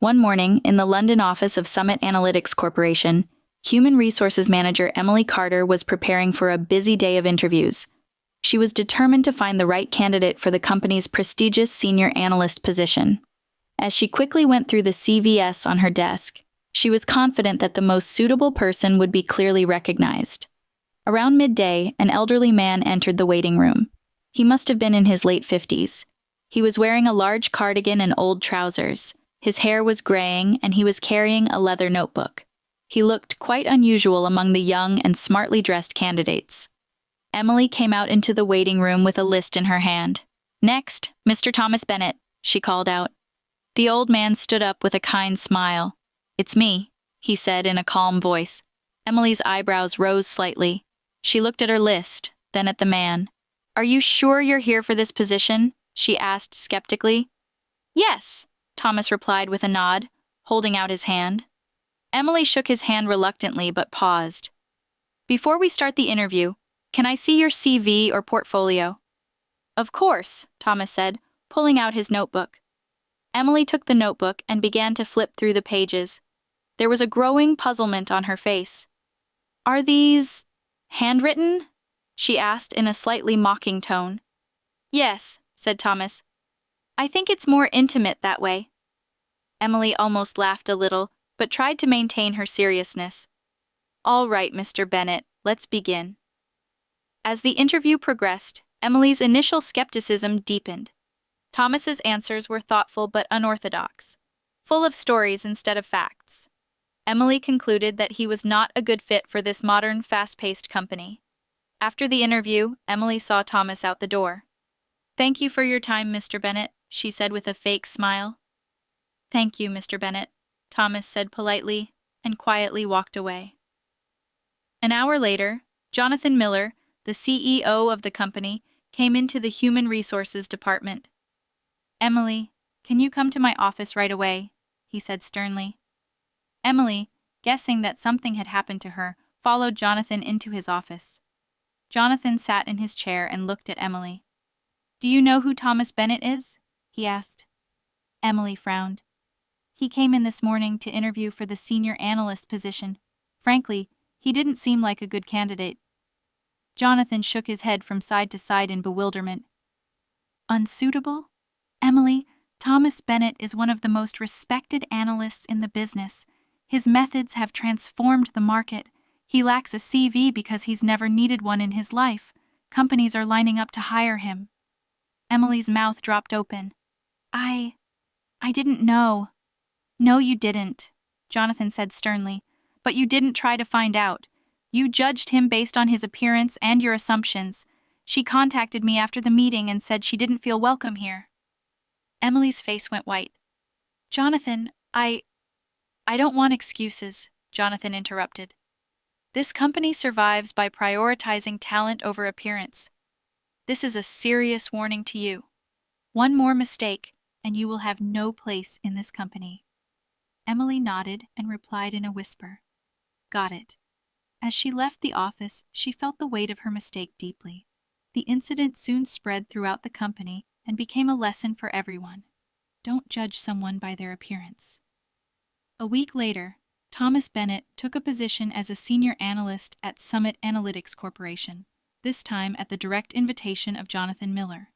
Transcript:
One morning, in the London office of Summit Analytics Corporation, Human Resources Manager Emily Carter was preparing for a busy day of interviews. She was determined to find the right candidate for the company's prestigious senior analyst position. As she quickly went through the CVs on her desk, she was confident that the most suitable person would be clearly recognized. Around midday, an elderly man entered the waiting room. He must have been in his late 50s. He was wearing a large cardigan and old trousers. His hair was graying, and he was carrying a leather notebook. He looked quite unusual among the young and smartly dressed candidates. Emily came out into the waiting room with a list in her hand. "Next, Mr. Thomas Bennett," she called out. The old man stood up with a kind smile. "It's me," he said in a calm voice. Emily's eyebrows rose slightly. She looked at her list, then at the man. "Are you sure you're here for this position?" she asked skeptically. "Yes," Thomas replied with a nod, holding out his hand. Emily shook his hand reluctantly but paused. "Before we start the interview, can I see your CV or portfolio?" "Of course," Thomas said, pulling out his notebook. Emily took the notebook and began to flip through the pages. There was a growing puzzlement on her face. "Are these handwritten?" she asked in a slightly mocking tone. "Yes," said Thomas. "I think it's more intimate that way." Emily almost laughed a little, but tried to maintain her seriousness. "All right, Mr. Bennett, let's begin." As the interview progressed, Emily's initial skepticism deepened. Thomas's answers were thoughtful but unorthodox, full of stories instead of facts. Emily concluded that he was not a good fit for this modern, fast-paced company. After the interview, Emily saw Thomas out the door. "Thank you for your time, Mr. Bennett," she said with a fake smile. "Thank you, Mr. Bennett," Thomas said politely, and quietly walked away. An hour later, Jonathan Miller, the CEO of the company, came into the Human Resources Department. "Emily, can you come to my office right away?" he said sternly. Emily, guessing that something had happened to her, followed Jonathan into his office. Jonathan sat in his chair and looked at Emily. "Do you know who Thomas Bennett is?" he asked. Emily frowned. "He came in this morning to interview for the senior analyst position. Frankly, he didn't seem like a good candidate." Jonathan shook his head from side to side in bewilderment. "Unsuitable? Emily, Thomas Bennett is one of the most respected analysts in the business. His methods have transformed the market. He lacks a CV because he's never needed one in his life. Companies are lining up to hire him." Emily's mouth dropped open. I didn't know." "No, you didn't," Jonathan said sternly. "But you didn't try to find out. You judged him based on his appearance and your assumptions. She contacted me after the meeting and said she didn't feel welcome here." Emily's face went white. "Jonathan, I don't want excuses," Jonathan interrupted. "This company survives by prioritizing talent over appearance. This is a serious warning to you. One more mistake, and you will have no place in this company." Emily nodded and replied in a whisper, "Got it." As she left the office, she felt the weight of her mistake deeply. The incident soon spread throughout the company and became a lesson for everyone. Don't judge someone by their appearance. A week later, Thomas Bennett took a position as a senior analyst at Summit Analytics Corporation, this time at the direct invitation of Jonathan Miller.